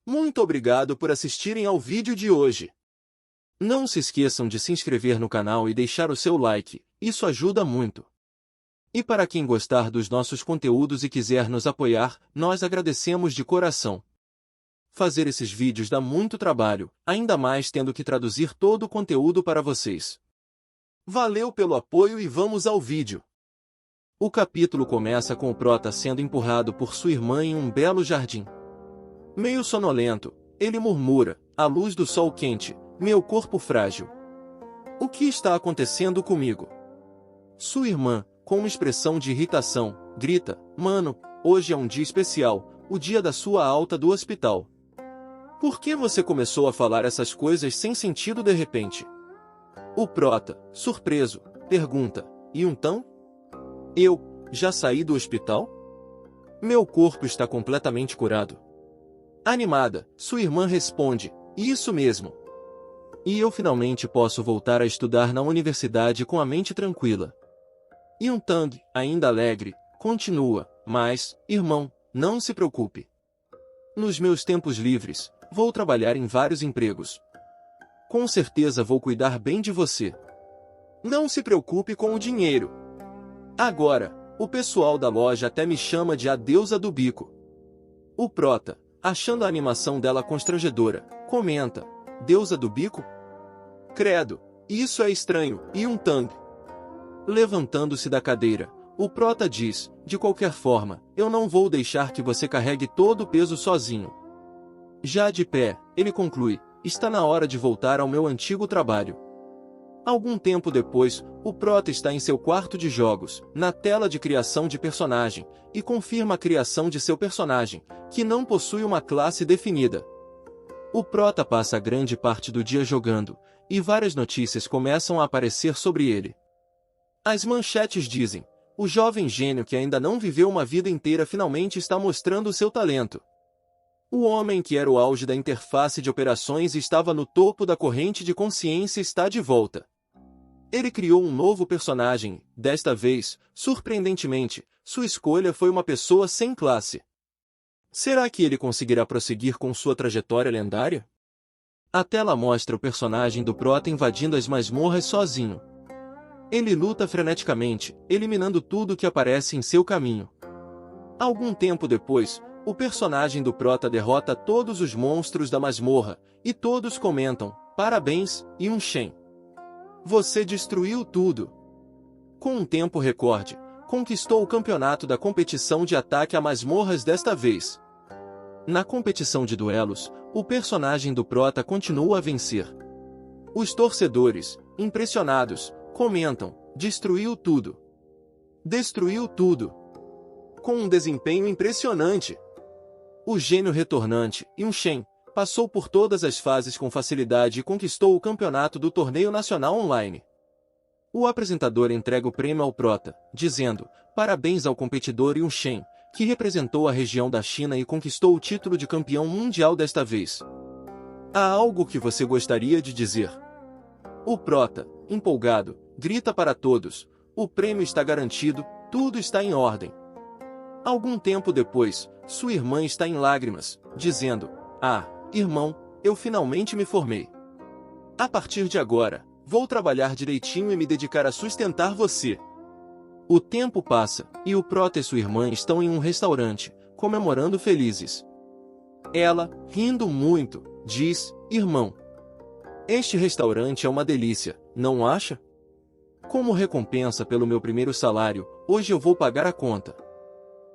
Muito obrigado por assistirem ao vídeo de hoje. Não se esqueçam de se inscrever no canal e deixar o seu like, isso ajuda muito. E para quem gostar dos nossos conteúdos e quiser nos apoiar, nós agradecemos de coração. Fazer esses vídeos dá muito trabalho, ainda mais tendo que traduzir todo o conteúdo para vocês. Valeu pelo apoio e vamos ao vídeo. O capítulo começa com o prota sendo empurrado por sua irmã em um belo jardim. Meio sonolento, ele murmura, à luz do sol quente, meu corpo frágil. O que está acontecendo comigo? Sua irmã, com uma expressão de irritação, grita, mano, hoje é um dia especial, o dia da sua alta do hospital. Por que você começou a falar essas coisas sem sentido de repente? O prota, surpreso, pergunta, e então? Eu, já saí do hospital? Meu corpo está completamente curado. Animada, sua irmã responde, isso mesmo. E eu finalmente posso voltar a estudar na universidade com a mente tranquila. Yuntang, ainda alegre, continua, mas, irmão, não se preocupe. Nos meus tempos livres, vou trabalhar em vários empregos. Com certeza vou cuidar bem de você. Não se preocupe com o dinheiro. Agora, o pessoal da loja até me chama de a deusa do bico. O prota, achando a animação dela constrangedora, comenta, deusa do bico? Credo, isso é estranho, Yuntang. Levantando-se da cadeira, o prota diz, de qualquer forma, eu não vou deixar que você carregue todo o peso sozinho. Já de pé, ele conclui, está na hora de voltar ao meu antigo trabalho. Algum tempo depois, o prota está em seu quarto de jogos, na tela de criação de personagem, e confirma a criação de seu personagem, que não possui uma classe definida. O prota passa grande parte do dia jogando, e várias notícias começam a aparecer sobre ele. As manchetes dizem, o jovem gênio que ainda não viveu uma vida inteira finalmente está mostrando seu talento. O homem que era o auge da interface de operações e estava no topo da corrente de consciência está de volta. Ele criou um novo personagem, desta vez, surpreendentemente, sua escolha foi uma pessoa sem classe. Será que ele conseguirá prosseguir com sua trajetória lendária? A tela mostra o personagem do prota invadindo as masmorras sozinho. Ele luta freneticamente, eliminando tudo que aparece em seu caminho. Algum tempo depois, o personagem do prota derrota todos os monstros da masmorra, e todos comentam, parabéns, Yunshen. Você destruiu tudo. Com um tempo recorde, conquistou o campeonato da competição de ataque a masmorras desta vez. Na competição de duelos, o personagem do prota continua a vencer. Os torcedores, impressionados, comentam, destruiu tudo. Destruiu tudo. Com um desempenho impressionante. O gênio retornante, Yunshen, passou por todas as fases com facilidade e conquistou o campeonato do torneio nacional online. O apresentador entrega o prêmio ao prota, dizendo, parabéns ao competidor Yunshen, que representou a região da China e conquistou o título de campeão mundial desta vez. Há algo que você gostaria de dizer? O prota, empolgado, grita para todos, o prêmio está garantido, tudo está em ordem. Algum tempo depois, sua irmã está em lágrimas, dizendo, ah, irmão, eu finalmente me formei. A partir de agora, vou trabalhar direitinho e me dedicar a sustentar você. O tempo passa, e o prota e sua irmã estão em um restaurante, comemorando felizes. Ela, rindo muito, diz, irmão, este restaurante é uma delícia, não acha? Como recompensa pelo meu primeiro salário, hoje eu vou pagar a conta.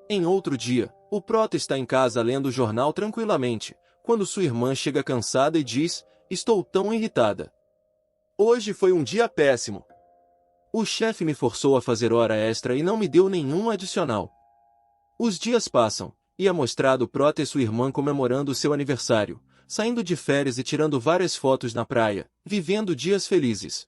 Em outro dia, o prota está em casa lendo o jornal tranquilamente, quando sua irmã chega cansada e diz, estou tão irritada. Hoje foi um dia péssimo. O chefe me forçou a fazer hora extra e não me deu nenhum adicional. Os dias passam, e é mostrado o prota e sua irmã comemorando o seu aniversário, saindo de férias e tirando várias fotos na praia, vivendo dias felizes.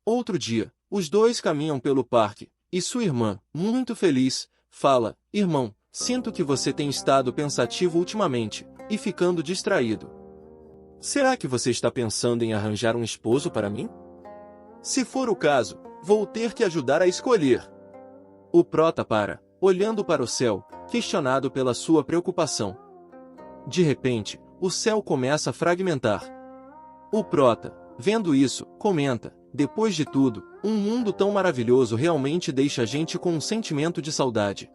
Outro dia, os dois caminham pelo parque, e sua irmã, muito feliz, fala, irmão, sinto que você tem estado pensativo ultimamente, e ficando distraído. Será que você está pensando em arranjar um esposo para mim? Se for o caso, vou ter que ajudar a escolher. O prota para, olhando para o céu, questionado pela sua preocupação. De repente, o céu começa a fragmentar. O Prota, vendo isso, comenta: depois de tudo, um mundo tão maravilhoso realmente deixa a gente com um sentimento de saudade.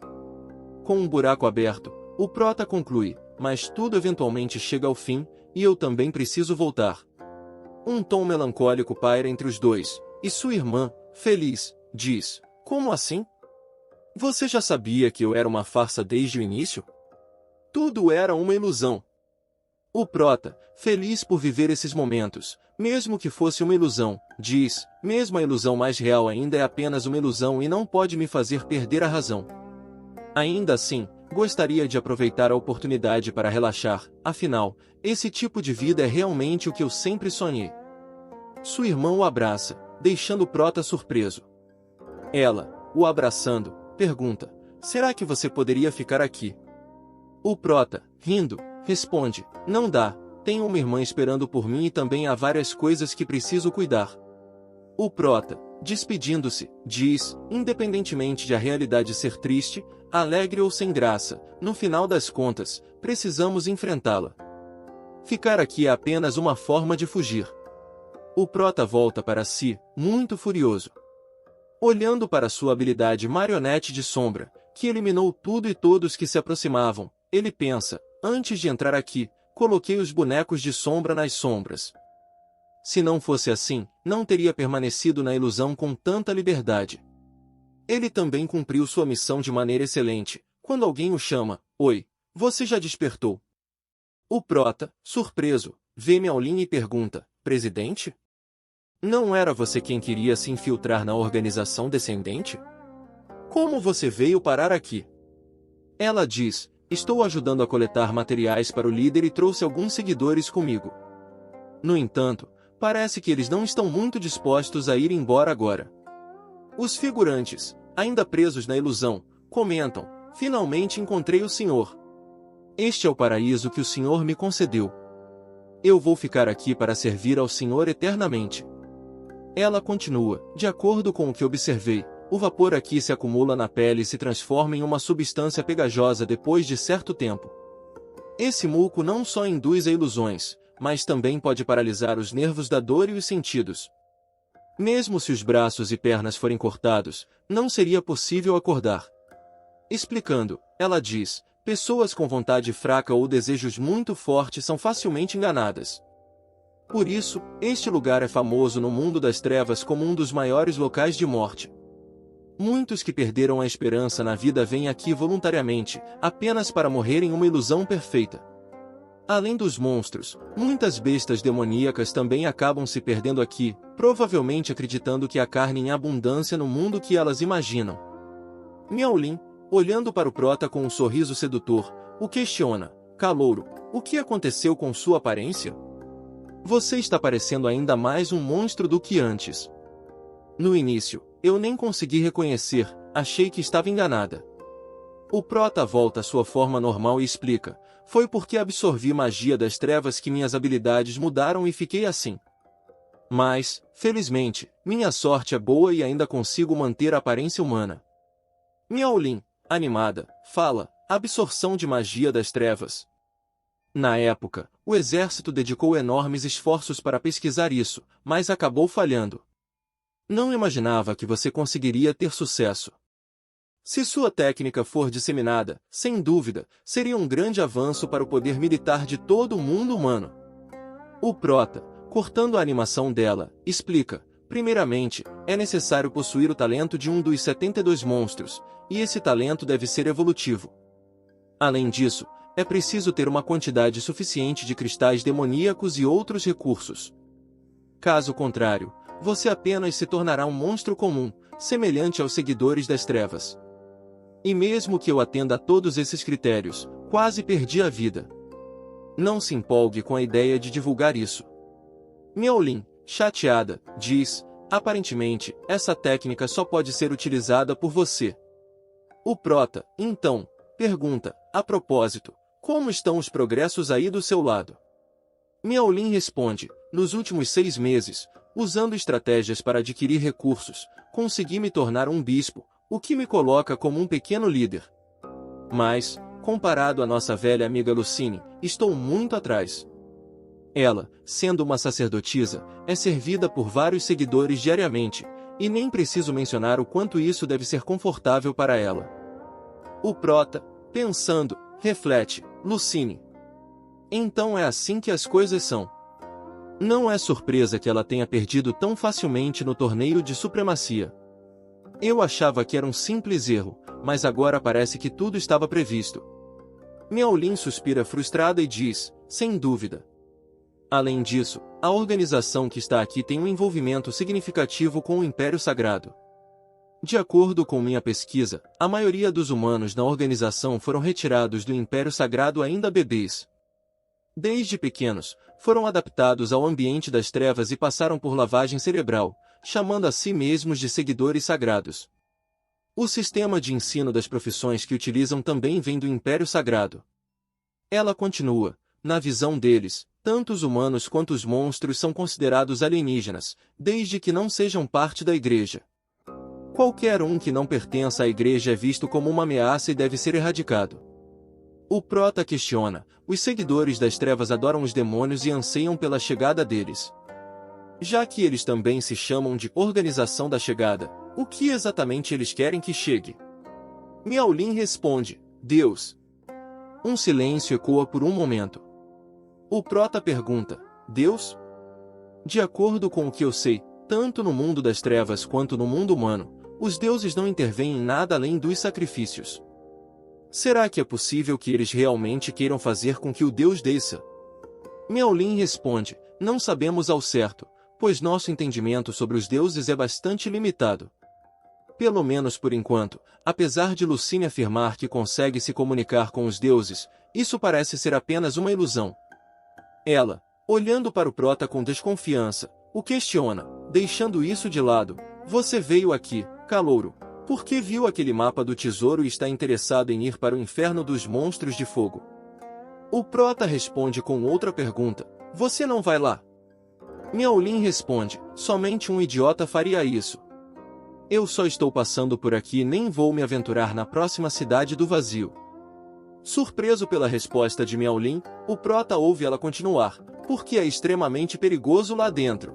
Com um buraco aberto, o Prota conclui: mas tudo eventualmente chega ao fim, e eu também preciso voltar. Um tom melancólico paira entre os dois, e sua irmã, feliz, diz: como assim? Você já sabia que eu era uma farsa desde o início? Tudo era uma ilusão. O Prota, feliz por viver esses momentos, mesmo que fosse uma ilusão, diz: mesmo a ilusão mais real ainda é apenas uma ilusão e não pode me fazer perder a razão. Ainda assim, gostaria de aproveitar a oportunidade para relaxar, afinal, esse tipo de vida é realmente o que eu sempre sonhei. Sua irmã o abraça, deixando o Prota surpreso. Ela, o abraçando, pergunta: será que você poderia ficar aqui? O Prota, rindo, responde: não dá, tenho uma irmã esperando por mim e também há várias coisas que preciso cuidar. O Prota, despedindo-se, diz: independentemente de a realidade ser triste, alegre ou sem graça, no final das contas, precisamos enfrentá-la. Ficar aqui é apenas uma forma de fugir. O Prota volta para si, muito furioso. Olhando para sua habilidade marionete de sombra, que eliminou tudo e todos que se aproximavam, ele pensa: antes de entrar aqui, coloquei os bonecos de sombra nas sombras. Se não fosse assim, não teria permanecido na ilusão com tanta liberdade. Ele também cumpriu sua missão de maneira excelente, quando alguém o chama: oi, você já despertou? O Prota, surpreso, vê Miaolin e pergunta: presidente? Não era você quem queria se infiltrar na organização descendente? Como você veio parar aqui? Ela diz: estou ajudando a coletar materiais para o líder e trouxe alguns seguidores comigo. No entanto, parece que eles não estão muito dispostos a ir embora agora. Os figurantes, ainda presos na ilusão, comentam: finalmente encontrei o senhor. Este é o paraíso que o senhor me concedeu. Eu vou ficar aqui para servir ao senhor eternamente. Ela continua: de acordo com o que observei, o vapor aqui se acumula na pele e se transforma em uma substância pegajosa depois de certo tempo. Esse muco não só induz a ilusões, mas também pode paralisar os nervos da dor e os sentidos. Mesmo se os braços e pernas forem cortados, não seria possível acordar. Explicando, ela diz: pessoas com vontade fraca ou desejos muito fortes são facilmente enganadas. Por isso, este lugar é famoso no mundo das trevas como um dos maiores locais de morte. Muitos que perderam a esperança na vida vêm aqui voluntariamente, apenas para morrer em uma ilusão perfeita. Além dos monstros, muitas bestas demoníacas também acabam se perdendo aqui, provavelmente acreditando que há carne em abundância no mundo que elas imaginam. Miaolin, olhando para o Prota com um sorriso sedutor, o questiona: calouro, o que aconteceu com sua aparência? Você está parecendo ainda mais um monstro do que antes. No início, eu nem consegui reconhecer, achei que estava enganada. O Prota volta à sua forma normal e explica: foi porque absorvi magia das trevas que minhas habilidades mudaram e fiquei assim. Mas, felizmente, minha sorte é boa e ainda consigo manter a aparência humana. Miaolin, animada, fala: absorção de magia das trevas. Na época, o exército dedicou enormes esforços para pesquisar isso, mas acabou falhando. Não imaginava que você conseguiria ter sucesso. Se sua técnica for disseminada, sem dúvida, seria um grande avanço para o poder militar de todo o mundo humano. O Prota, cortando a animação dela, explica: primeiramente, é necessário possuir o talento de um dos 72 monstros, e esse talento deve ser evolutivo. Além disso, é preciso ter uma quantidade suficiente de cristais demoníacos e outros recursos. Caso contrário, você apenas se tornará um monstro comum, semelhante aos seguidores das trevas. E mesmo que eu atenda a todos esses critérios, quase perdi a vida. Não se empolgue com a ideia de divulgar isso. Miaolin, chateada, diz: aparentemente, essa técnica só pode ser utilizada por você. O Prota, então, pergunta: a propósito, como estão os progressos aí do seu lado? Miaolin responde: nos últimos 6 meses, usando estratégias para adquirir recursos, consegui me tornar um bispo, o que me coloca como um pequeno líder. Mas, Comparado à nossa velha amiga Lucine, estou muito atrás. Ela, sendo uma sacerdotisa, é servida por vários seguidores diariamente, e nem preciso mencionar o quanto isso deve ser confortável para ela. O prota, pensando, reflete, Lucine. Então é assim que as coisas são. Não é surpresa que ela tenha perdido tão facilmente no torneio de supremacia. Eu achava que era um simples erro, mas agora parece que tudo estava previsto. Miaolin suspira frustrada e diz, sem dúvida. Além disso, a organização que está aqui tem um envolvimento significativo com o Império Sagrado. De acordo com minha pesquisa, a maioria dos humanos na organização foram retirados do Império Sagrado ainda bebês. Desde pequenos, foram adaptados ao ambiente das trevas e passaram por lavagem cerebral, chamando a si mesmos de seguidores sagrados. O sistema de ensino das profissões que utilizam também vem do Império Sagrado. Ela continua, na visão deles, tanto os humanos quanto os monstros são considerados alienígenas, desde que não sejam parte da igreja. Qualquer um que não pertença à igreja é visto como uma ameaça e deve ser erradicado. O prota questiona, os seguidores das trevas adoram os demônios e anseiam pela chegada deles. Já que eles também se chamam de Organização da Chegada, o que exatamente eles querem que chegue? Miaolin responde, Deus. Um silêncio ecoa por um momento. O prota pergunta, Deus? De acordo com o que eu sei, tanto no mundo das trevas quanto no mundo humano, os deuses não intervêm em nada além dos sacrifícios. Será que é possível que eles realmente queiram fazer com que o Deus desça? Miaolin responde, não sabemos ao certo, pois nosso entendimento sobre os deuses é bastante limitado. Pelo menos por enquanto, apesar de Lucine afirmar que consegue se comunicar com os deuses, isso parece ser apenas uma ilusão. Ela, olhando para o prota com desconfiança, o questiona, deixando isso de lado. Você veio aqui, calouro, porque viu aquele mapa do tesouro e está interessado em ir para o inferno dos monstros de fogo. O prota responde com outra pergunta, você não vai lá? Miaolin responde, somente um idiota faria isso. Eu só estou passando por aqui e nem vou me aventurar na próxima cidade do vazio. Surpreso pela resposta de Miaolin, o prota ouve ela continuar, porque é extremamente perigoso lá dentro.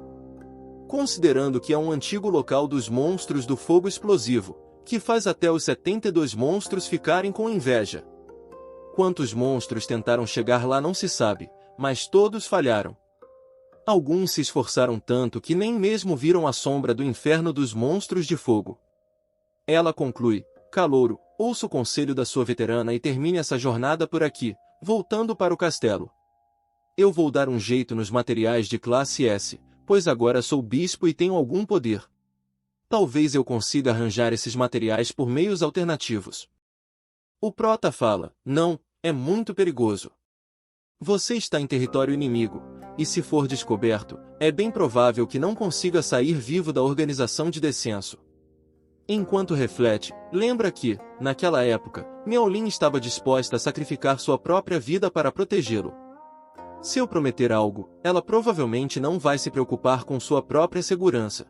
Considerando que é um antigo local dos monstros do fogo explosivo, que faz até os 72 monstros ficarem com inveja. Quantos monstros tentaram chegar lá não se sabe, mas todos falharam. Alguns se esforçaram tanto que nem mesmo viram a sombra do inferno dos monstros de fogo. Ela conclui, calouro, ouça o conselho da sua veterana e termine essa jornada por aqui, voltando para o castelo. Eu vou dar um jeito nos materiais de classe S, pois agora sou bispo e tenho algum poder. Talvez eu consiga arranjar esses materiais por meios alternativos. O prota fala, não, é muito perigoso. Você está em território inimigo, e se for descoberto, é bem provável que não consiga sair vivo da organização de descenso. Enquanto reflete, lembra que, naquela época, Miaolin estava disposta a sacrificar sua própria vida para protegê-lo. Se eu prometer algo, ela provavelmente não vai se preocupar com sua própria segurança.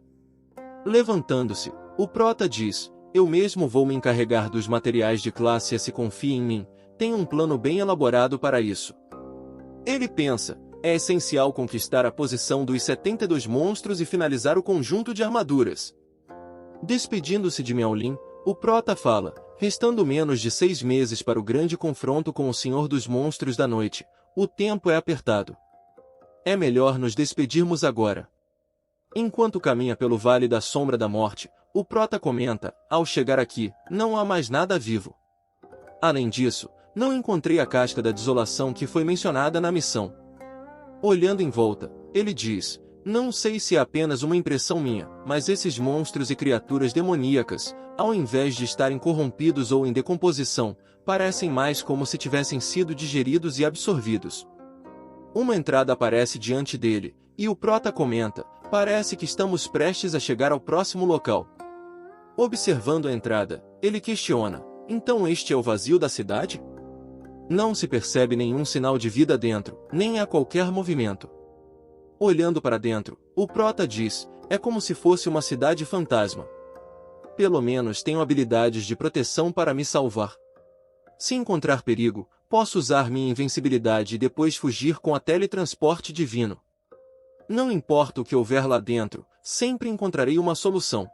Levantando-se, o prota diz, eu mesmo vou me encarregar dos materiais de classe S. Confie em mim, tenho um plano bem elaborado para isso. Ele pensa, é essencial conquistar a posição dos 72 monstros e finalizar o conjunto de armaduras. Despedindo-se de Miaolin, o prota fala, restando menos de 6 meses para o grande confronto com o Senhor dos Monstros da Noite, o tempo é apertado. É melhor nos despedirmos agora. Enquanto caminha pelo Vale da Sombra da Morte, o prota comenta, ao chegar aqui, não há mais nada vivo. Além disso, não encontrei a casca da desolação que foi mencionada na missão. Olhando em volta, ele diz, não sei se é apenas uma impressão minha, mas esses monstros e criaturas demoníacas, ao invés de estarem corrompidos ou em decomposição, parecem mais como se tivessem sido digeridos e absorvidos. Uma entrada aparece diante dele, e o prota comenta, parece que estamos prestes a chegar ao próximo local. Observando a entrada, ele questiona, então este é o vazio da cidade? Não se percebe nenhum sinal de vida dentro, nem há qualquer movimento. Olhando para dentro, o prota diz, é como se fosse uma cidade fantasma. Pelo menos tenho habilidades de proteção para me salvar. Se encontrar perigo, posso usar minha invencibilidade e depois fugir com a teletransporte divino. Não importa o que houver lá dentro, sempre encontrarei uma solução.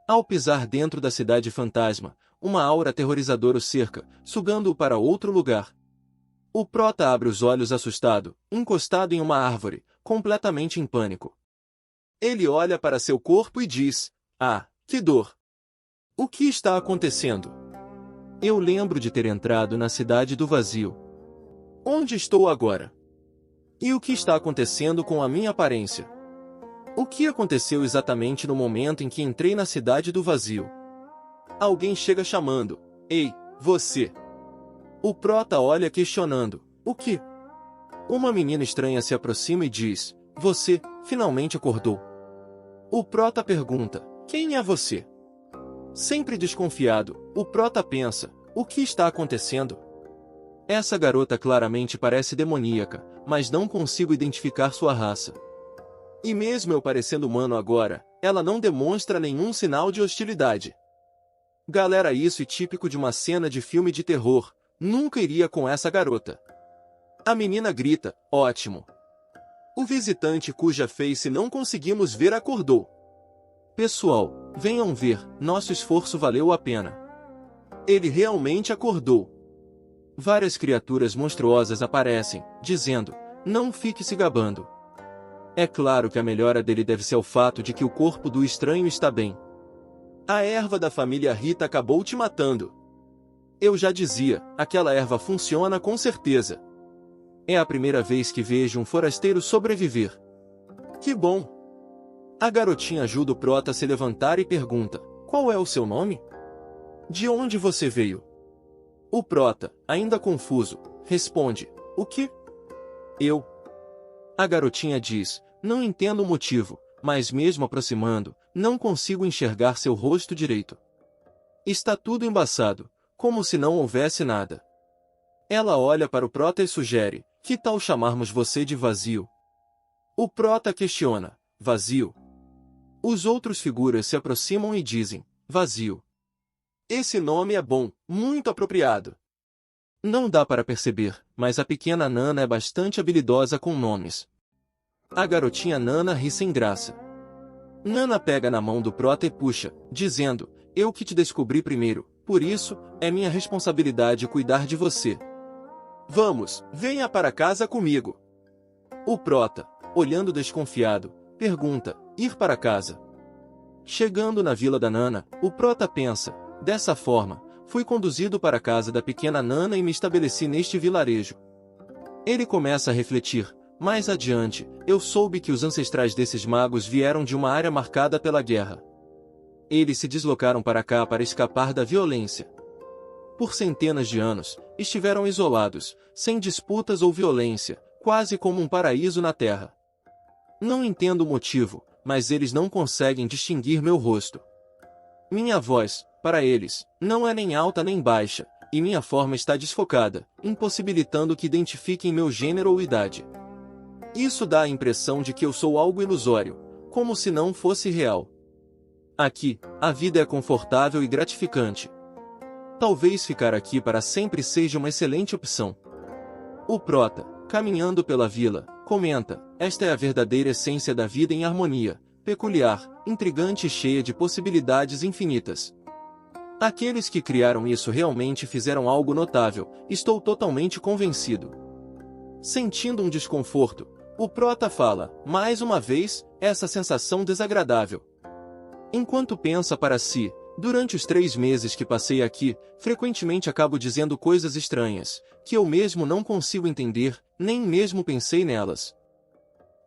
Ao pisar dentro da cidade fantasma, uma aura aterrorizadora o cerca, sugando-o para outro lugar. O prota abre os olhos assustado, encostado em uma árvore, completamente em pânico. Ele olha para seu corpo e diz: "Ah, que dor! O que está acontecendo? Eu lembro de ter entrado na cidade do vazio. Onde estou agora? E o que está acontecendo com a minha aparência? O que aconteceu exatamente no momento em que entrei na cidade do vazio?" Alguém chega chamando: "Ei, você!" O prota olha questionando: "O que?" Uma menina estranha se aproxima e diz: "Você, finalmente acordou." O prota pergunta: "Quem é você?" Sempre desconfiado, o prota pensa: "O que está acontecendo?" Essa garota claramente parece demoníaca, mas não consigo identificar sua raça. E mesmo eu parecendo humano agora, ela não demonstra nenhum sinal de hostilidade. Galera, isso é típico de uma cena de filme de terror. Nunca iria com essa garota. A menina grita: "Ótimo!" O visitante cuja face não conseguimos ver acordou. Pessoal, venham ver, nosso esforço valeu a pena. Ele realmente acordou. Várias criaturas monstruosas aparecem, dizendo: "Não fique se gabando." É claro que a melhora dele deve ser o fato de que o corpo do estranho está bem. A erva da família Rita acabou te matando. Eu já dizia, aquela erva funciona com certeza. É a primeira vez que vejo um forasteiro sobreviver. Que bom! A garotinha ajuda o prota a se levantar e pergunta: "Qual é o seu nome? De onde você veio?" O prota, ainda confuso, responde: "O que? Eu?" A garotinha diz: "Não entendo o motivo, mas mesmo aproximando, não consigo enxergar seu rosto direito. Está tudo embaçado, como se não houvesse nada." Ela olha para o prota e sugere: "Que tal chamarmos você de Vazio?" O prota questiona: "Vazio?" Os outros figuras se aproximam e dizem: "Vazio. Esse nome é bom, muito apropriado." Não dá para perceber, mas a pequena Nana é bastante habilidosa com nomes. A garotinha Nana ri sem graça. Nana pega na mão do prota e puxa, dizendo: "Eu que te descobri primeiro, por isso, é minha responsabilidade cuidar de você. Vamos, venha para casa comigo." O prota, olhando desconfiado, pergunta: "Ir para casa?" Chegando na vila da Nana, o prota pensa: "Dessa forma, fui conduzido para a casa da pequena Nana e me estabeleci neste vilarejo." Ele começa a refletir: "Mais adiante, eu soube que os ancestrais desses magos vieram de uma área marcada pela guerra. Eles se deslocaram para cá para escapar da violência. Por centenas de anos, estiveram isolados, sem disputas ou violência, quase como um paraíso na Terra. Não entendo o motivo, mas eles não conseguem distinguir meu rosto. Minha voz, para eles, não é nem alta nem baixa, e minha forma está desfocada, impossibilitando que identifiquem meu gênero ou idade. Isso dá a impressão de que eu sou algo ilusório, como se não fosse real. Aqui, a vida é confortável e gratificante. Talvez ficar aqui para sempre seja uma excelente opção." O prota, caminhando pela vila, comenta: "Esta é a verdadeira essência da vida em harmonia, peculiar, intrigante e cheia de possibilidades infinitas. Aqueles que criaram isso realmente fizeram algo notável, estou totalmente convencido." Sentindo um desconforto, o prota fala, mais uma vez, essa sensação desagradável. Enquanto pensa para si: "Durante os 3 meses que passei aqui, frequentemente acabo dizendo coisas estranhas, que eu mesmo não consigo entender, nem mesmo pensei nelas."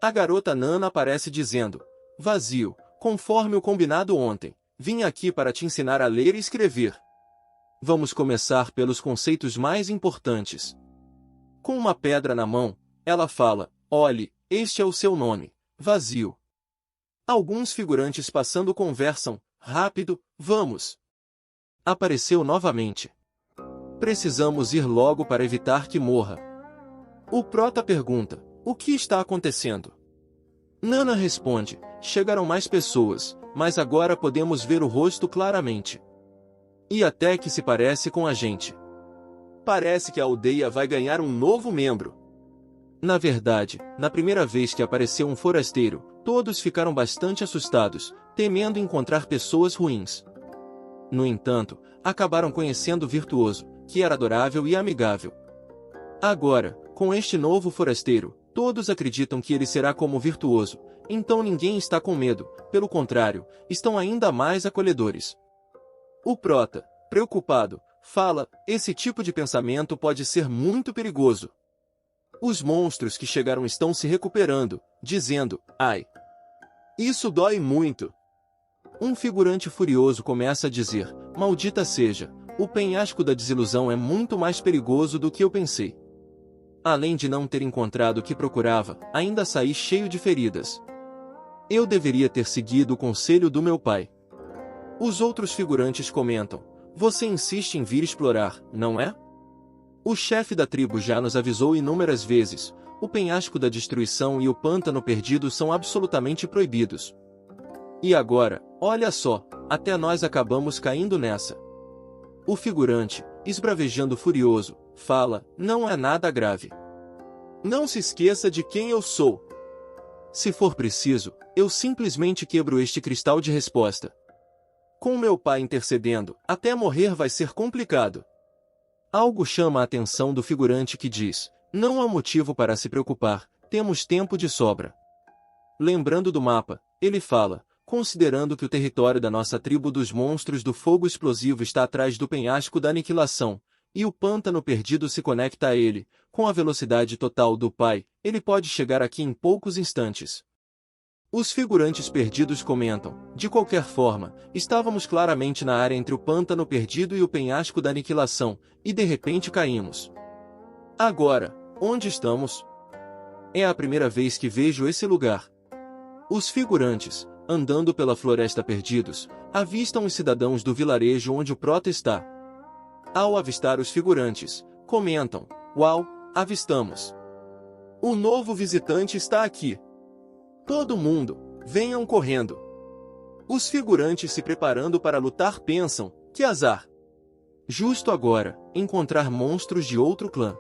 A garota Nana aparece dizendo: "Vazio, conforme o combinado ontem, vim aqui para te ensinar a ler e escrever. Vamos começar pelos conceitos mais importantes." Com uma pedra na mão, ela fala: "Olhe, este é o seu nome, Vazio." Alguns figurantes passando conversam: "Rápido, vamos." Apareceu novamente. "Precisamos ir logo para evitar que morra." O prota pergunta: "O que está acontecendo?" Nana responde: "Chegaram mais pessoas, mas agora podemos ver o rosto claramente. E até que se parece com a gente." Parece que a aldeia vai ganhar um novo membro. Na verdade, na primeira vez que apareceu um forasteiro, todos ficaram bastante assustados, temendo encontrar pessoas ruins. No entanto, acabaram conhecendo o Virtuoso, que era adorável e amigável. Agora, com este novo forasteiro, todos acreditam que ele será como o Virtuoso, então ninguém está com medo, pelo contrário, estão ainda mais acolhedores. O Prota, preocupado, fala: esse tipo de pensamento pode ser muito perigoso. Os monstros que chegaram estão se recuperando, dizendo: ai, isso dói muito. Um figurante furioso começa a dizer: maldita seja, o penhasco da desilusão é muito mais perigoso do que eu pensei. Além de não ter encontrado o que procurava, ainda saí cheio de feridas. Eu deveria ter seguido o conselho do meu pai. Os outros figurantes comentam: você insiste em vir explorar, não é? O chefe da tribo já nos avisou inúmeras vezes: o penhasco da destruição e o pântano perdido são absolutamente proibidos. E agora, olha só, até nós acabamos caindo nessa. O figurante, esbravejando furioso, fala: não é nada grave. Não se esqueça de quem eu sou. Se for preciso, eu simplesmente quebro este cristal de resposta. Com meu pai intercedendo, até morrer vai ser complicado. Algo chama a atenção do figurante que diz: não há motivo para se preocupar, temos tempo de sobra. Lembrando do mapa, ele fala: considerando que o território da nossa tribo dos monstros do fogo explosivo está atrás do penhasco da aniquilação, e o pântano perdido se conecta a ele, com a velocidade total do pai, ele pode chegar aqui em poucos instantes. Os figurantes perdidos comentam: de qualquer forma, estávamos claramente na área entre o pântano perdido e o penhasco da aniquilação, e de repente caímos. Agora, onde estamos? É a primeira vez que vejo esse lugar. Os figurantes, andando pela floresta perdidos, avistam os cidadãos do vilarejo onde o Prota está. Ao avistar os figurantes, comentam: uau, avistamos! O novo visitante está aqui! Todo mundo, venham correndo! Os figurantes se preparando para lutar pensam: que azar! Justo agora, encontrar monstros de outro clã.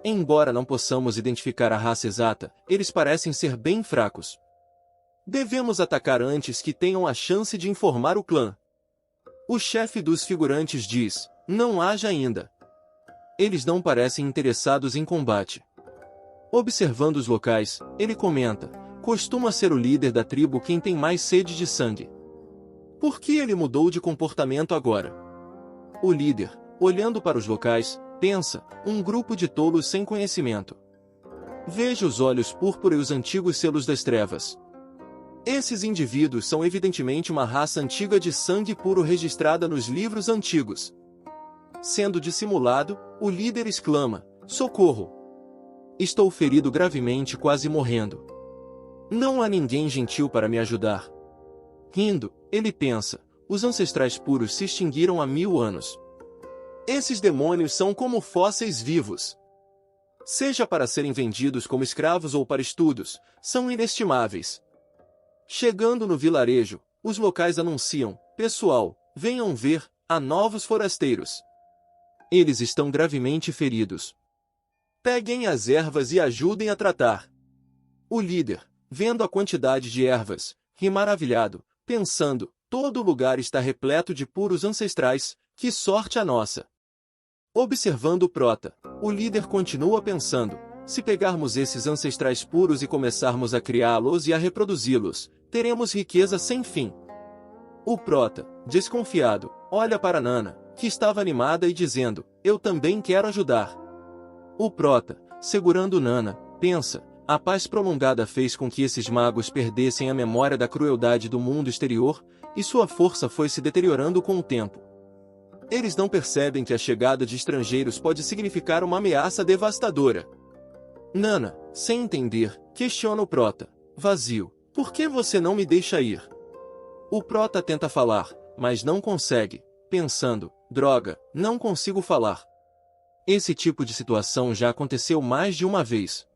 Embora não possamos identificar a raça exata, eles parecem ser bem fracos. Devemos atacar antes que tenham a chance de informar o clã. O chefe dos figurantes diz: não haja ainda. Eles não parecem interessados em combate. Observando os locais, ele comenta: costuma ser o líder da tribo quem tem mais sede de sangue. Por que ele mudou de comportamento agora? O líder, olhando para os locais, pensa: um grupo de tolos sem conhecimento. Veja os olhos púrpura e os antigos selos das trevas. Esses indivíduos são evidentemente uma raça antiga de sangue puro registrada nos livros antigos. Sendo dissimulado, o líder exclama: socorro! Estou ferido gravemente, quase morrendo. Não há ninguém gentil para me ajudar. Rindo, ele pensa: os ancestrais puros se extinguiram há 1000 anos. Esses demônios são como fósseis vivos. Seja para serem vendidos como escravos ou para estudos, são inestimáveis. Chegando no vilarejo, os locais anunciam: pessoal, venham ver, há novos forasteiros. Eles estão gravemente feridos. Peguem as ervas e ajudem a tratar. O líder, vendo a quantidade de ervas, ri maravilhado, pensando: todo lugar está repleto de puros ancestrais, que sorte a nossa! Observando o Prota, o líder continua pensando: se pegarmos esses ancestrais puros e começarmos a criá-los e a reproduzi-los, teremos riqueza sem fim. O Prota, desconfiado, olha para Nana, que estava animada e dizendo: eu também quero ajudar. O Prota, segurando Nana, pensa: a paz prolongada fez com que esses magos perdessem a memória da crueldade do mundo exterior, e sua força foi se deteriorando com o tempo. Eles não percebem que a chegada de estrangeiros pode significar uma ameaça devastadora. Nana, sem entender, questiona o Prota: vazio, por que você não me deixa ir? O Prota tenta falar, mas não consegue, pensando: droga, não consigo falar. Esse tipo de situação já aconteceu mais de uma vez.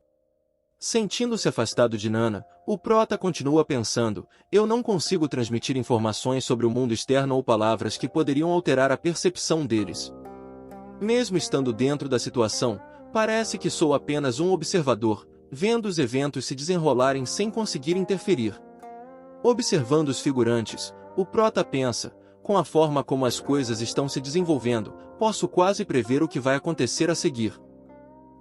Sentindo-se afastado de Nana, o Prota continua pensando: eu não consigo transmitir informações sobre o mundo externo ou palavras que poderiam alterar a percepção deles. Mesmo estando dentro da situação, parece que sou apenas um observador, vendo os eventos se desenrolarem sem conseguir interferir. Observando os figurantes, o prota pensa, com a forma como as coisas estão se desenvolvendo, posso quase prever o que vai acontecer a seguir.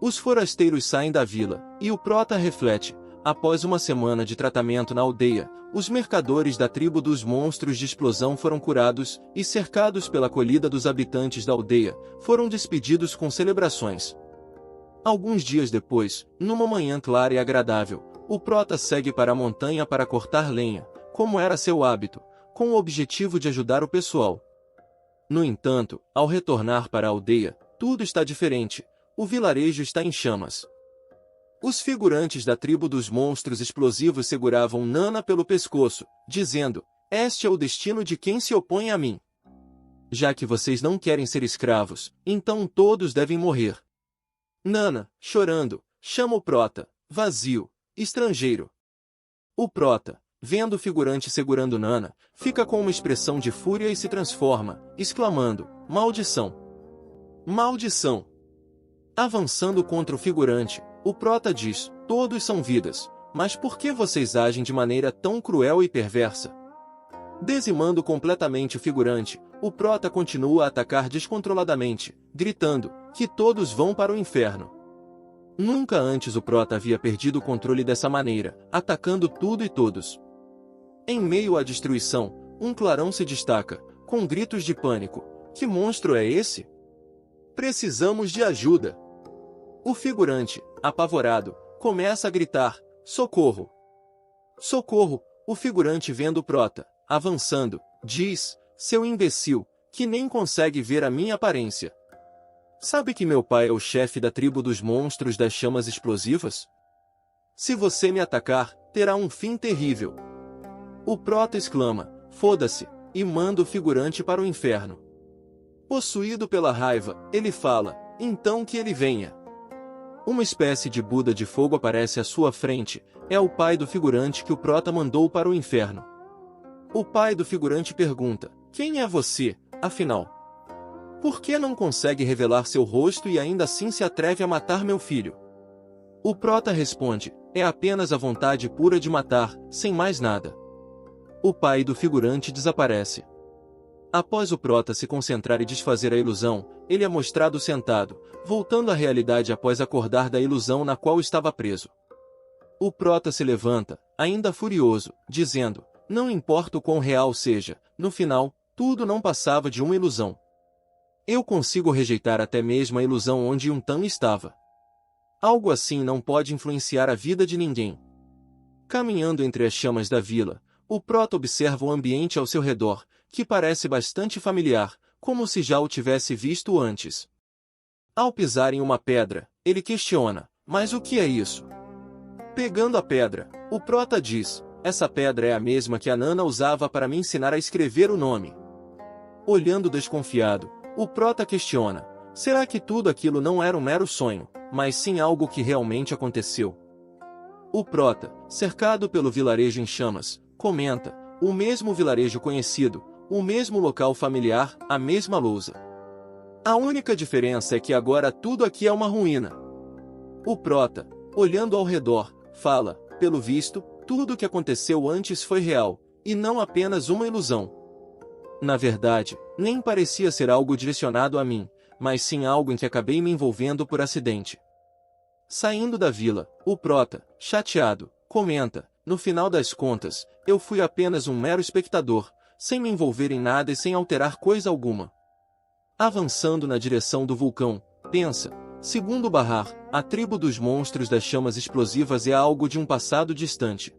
Os forasteiros saem da vila, e o prota reflete. Após uma semana de tratamento na aldeia, os mercadores da tribo dos monstros de explosão foram curados, e cercados pela acolhida dos habitantes da aldeia, foram despedidos com celebrações. Alguns dias depois, numa manhã clara e agradável, o prota segue para a montanha para cortar lenha, como era seu hábito, com o objetivo de ajudar o pessoal. No entanto, ao retornar para a aldeia, tudo está diferente, o vilarejo está em chamas. Os figurantes da tribo dos monstros explosivos seguravam Nana pelo pescoço, dizendo, este é o destino de quem se opõe a mim. Já que vocês não querem ser escravos, então todos devem morrer. Nana, chorando, chama o prota, vazio, estrangeiro. O prota, vendo o figurante segurando Nana, fica com uma expressão de fúria e se transforma, exclamando, maldição! Maldição! Avançando contra o figurante, o prota diz, todos são vidas, mas por que vocês agem de maneira tão cruel e perversa? Dizimando completamente o figurante, o prota continua a atacar descontroladamente, gritando, que todos vão para o inferno. Nunca antes o prota havia perdido o controle dessa maneira, atacando tudo e todos. Em meio à destruição, um clarão se destaca, com gritos de pânico. Que monstro é esse? Precisamos de ajuda! O figurante, apavorado, começa a gritar, socorro! Socorro! O figurante vendo o prota, avançando, diz, seu imbecil, que nem consegue ver a minha aparência. Sabe que meu pai é o chefe da tribo dos monstros das chamas explosivas? Se você me atacar, terá um fim terrível. O prota exclama, foda-se, e manda o figurante para o inferno. Possuído pela raiva, ele fala, então que ele venha. Uma espécie de Buda de fogo aparece à sua frente, é o pai do figurante que o prota mandou para o inferno. O pai do figurante pergunta, quem é você, afinal? Por que não consegue revelar seu rosto e ainda assim se atreve a matar meu filho? O prota responde, é apenas a vontade pura de matar, sem mais nada. O pai do figurante desaparece. Após o prota se concentrar e desfazer a ilusão, ele é mostrado sentado, voltando à realidade após acordar da ilusão na qual estava preso. O prota se levanta, ainda furioso, dizendo, não importa o quão real seja, no final, tudo não passava de uma ilusão. Eu consigo rejeitar até mesmo a ilusão onde Yuntan estava. Algo assim não pode influenciar a vida de ninguém. Caminhando entre as chamas da vila, o prota observa o ambiente ao seu redor, que parece bastante familiar, como se já o tivesse visto antes. Ao pisar em uma pedra, ele questiona, mas o que é isso? Pegando a pedra, o prota diz, essa pedra é a mesma que a Nana usava para me ensinar a escrever o nome. Olhando desconfiado, o prota questiona, será que tudo aquilo não era um mero sonho, mas sim algo que realmente aconteceu? O prota, cercado pelo vilarejo em chamas, comenta, o mesmo vilarejo conhecido, o mesmo local familiar, a mesma lousa. A única diferença é que agora tudo aqui é uma ruína. O prota, olhando ao redor, fala, pelo visto, tudo o que aconteceu antes foi real, e não apenas uma ilusão. Na verdade, nem parecia ser algo direcionado a mim, mas sim algo em que acabei me envolvendo por acidente. Saindo da vila, o prota, chateado, comenta, no final das contas, eu fui apenas um mero espectador, sem me envolver em nada e sem alterar coisa alguma. Avançando na direção do vulcão, pensa, segundo Bahar, a tribo dos monstros das chamas explosivas é algo de um passado distante.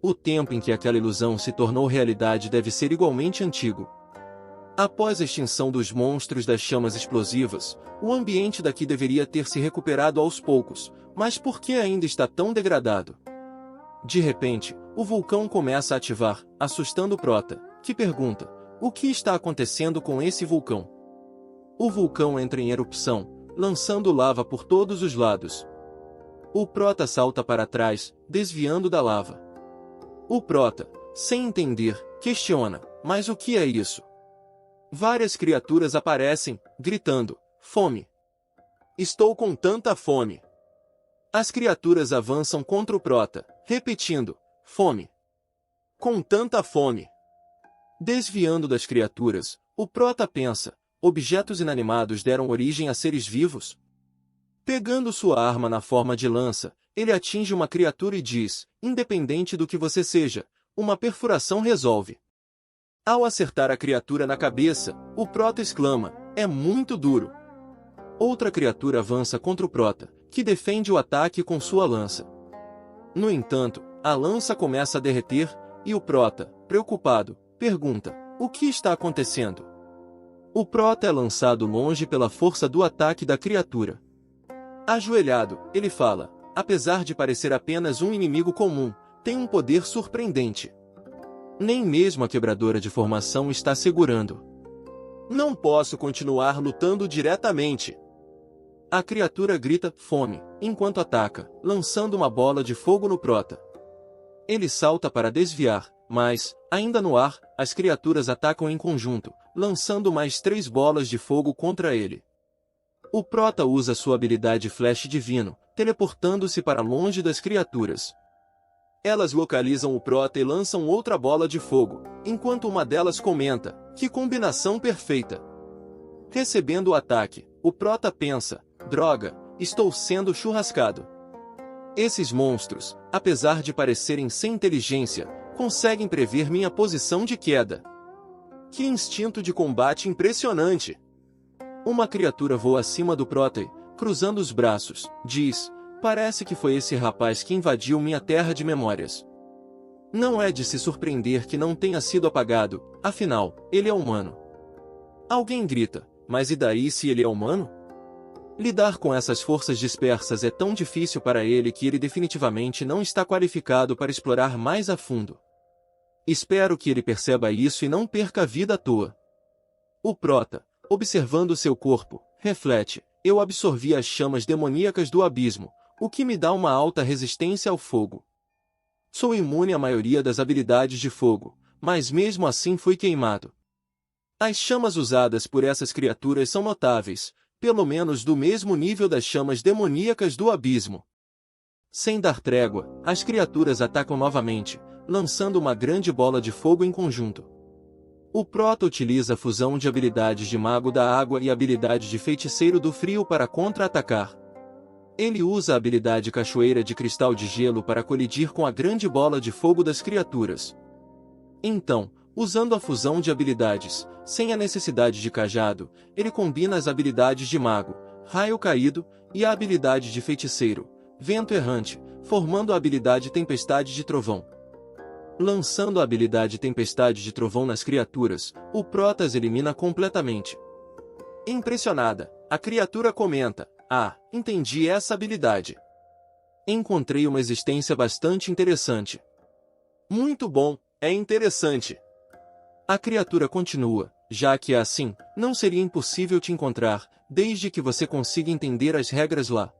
O tempo em que aquela ilusão se tornou realidade deve ser igualmente antigo. Após a extinção dos monstros das chamas explosivas, o ambiente daqui deveria ter se recuperado aos poucos, mas por que ainda está tão degradado? De repente, o vulcão começa a ativar, assustando o prota, que pergunta, o que está acontecendo com esse vulcão? O vulcão entra em erupção, lançando lava por todos os lados. O prota salta para trás, desviando da lava. O prota, sem entender, questiona, mas o que é isso? Várias criaturas aparecem, gritando, Fome. Estou com tanta fome. As criaturas avançam contra o Prota, repetindo, fome. Com tanta fome. Desviando das criaturas, o Prota pensa, objetos inanimados deram origem a seres vivos? Pegando sua arma na forma de lança, ele atinge uma criatura e diz, independente do que você seja, uma perfuração resolve. Ao acertar a criatura na cabeça, o Prota exclama, é muito duro. Outra criatura avança contra o Prota, que defende o ataque com sua lança. No entanto, a lança começa a derreter, e o Prota, preocupado, pergunta, o que está acontecendo? O Prota é lançado longe pela força do ataque da criatura. Ajoelhado, ele fala, apesar de parecer apenas um inimigo comum, tem um poder surpreendente. Nem mesmo a quebradora de formação está segurando. Não posso continuar lutando diretamente. A criatura grita, fome, enquanto ataca, lançando uma bola de fogo no Prota. Ele salta para desviar, mas, ainda no ar, as criaturas atacam em conjunto, lançando mais 3 bolas de fogo contra ele. O Prota usa sua habilidade Flash Divino, teleportando-se para longe das criaturas. Elas localizam o Prota e lançam outra bola de fogo, enquanto uma delas comenta, que combinação perfeita. Recebendo o ataque, o Prota pensa, droga, estou sendo churrascado. Esses monstros, apesar de parecerem sem inteligência, conseguem prever minha posição de queda. Que instinto de combate impressionante! Uma criatura voa acima do Prota e, cruzando os braços, diz, parece que foi esse rapaz que invadiu minha terra de memórias. Não é de se surpreender que não tenha sido apagado, afinal, ele é humano. Alguém grita, mas e daí se ele é humano? Lidar com essas forças dispersas é tão difícil para ele que ele definitivamente não está qualificado para explorar mais a fundo. Espero que ele perceba isso e não perca a vida à toa. O Prota, observando seu corpo, reflete, eu absorvi as chamas demoníacas do abismo, o que me dá uma alta resistência ao fogo. Sou imune à maioria das habilidades de fogo, mas mesmo assim fui queimado. As chamas usadas por essas criaturas são notáveis, pelo menos do mesmo nível das chamas demoníacas do abismo. Sem dar trégua, as criaturas atacam novamente, lançando uma grande bola de fogo em conjunto. O Prota utiliza a fusão de habilidades de Mago da Água e habilidade de Feiticeiro do Frio para contra-atacar. Ele usa a habilidade Cachoeira de Cristal de Gelo para colidir com a grande bola de fogo das criaturas. Então, usando a fusão de habilidades, sem a necessidade de cajado, ele combina as habilidades de Mago, Raio Caído, e a habilidade de Feiticeiro, Vento Errante, formando a habilidade Tempestade de Trovão. Lançando a habilidade Tempestade de Trovão nas criaturas, o Prota as elimina completamente. Impressionada, a criatura comenta, entendi essa habilidade. Encontrei uma existência bastante interessante. Muito bom, é interessante. A criatura continua, já que é assim, não seria impossível te encontrar, desde que você consiga entender as regras lá.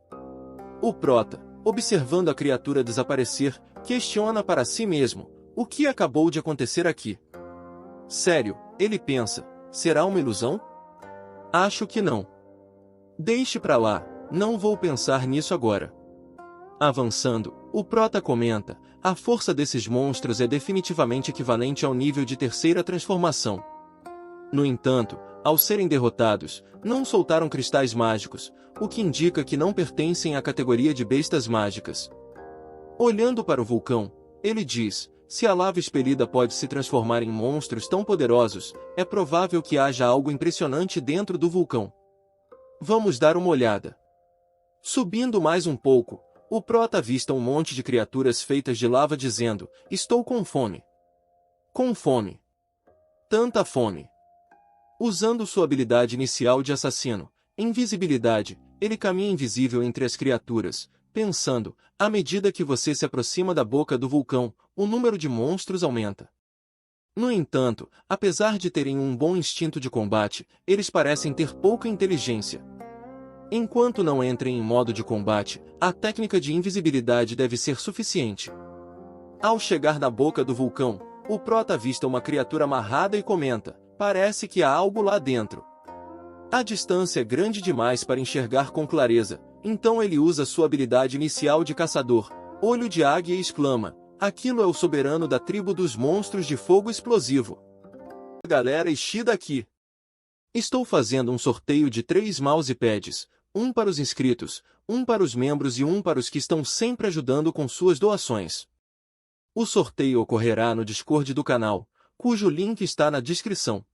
O Prota, observando a criatura desaparecer, questiona para si mesmo, o que acabou de acontecer aqui? Sério, ele pensa, será uma ilusão? Acho que não. Deixe pra lá, não vou pensar nisso agora. Avançando, o Prota comenta, a força desses monstros é definitivamente equivalente ao nível de terceira transformação. No entanto, ao serem derrotados, não soltaram cristais mágicos, o que indica que não pertencem à categoria de bestas mágicas. Olhando para o vulcão, ele diz, se a lava expelida pode se transformar em monstros tão poderosos, é provável que haja algo impressionante dentro do vulcão. Vamos dar uma olhada. Subindo mais um pouco, o Prota avista um monte de criaturas feitas de lava dizendo, estou com fome. Com fome. Tanta fome. Usando sua habilidade inicial de assassino, invisibilidade, ele caminha invisível entre as criaturas, pensando, à medida que você se aproxima da boca do vulcão, o número de monstros aumenta. No entanto, apesar de terem um bom instinto de combate, eles parecem ter pouca inteligência. Enquanto não entrem em modo de combate, a técnica de invisibilidade deve ser suficiente. Ao chegar na boca do vulcão, o Prota avista uma criatura amarrada e comenta, parece que há algo lá dentro. A distância é grande demais para enxergar com clareza, então ele usa sua habilidade inicial de caçador, olho de águia e exclama: aquilo é o soberano da tribo dos monstros de fogo explosivo. Galera, Ishida aqui. Estou fazendo um sorteio de 3 mousepads, um para os inscritos, um para os membros e um para os que estão sempre ajudando com suas doações. O sorteio ocorrerá no Discord do canal, cujo link está na descrição.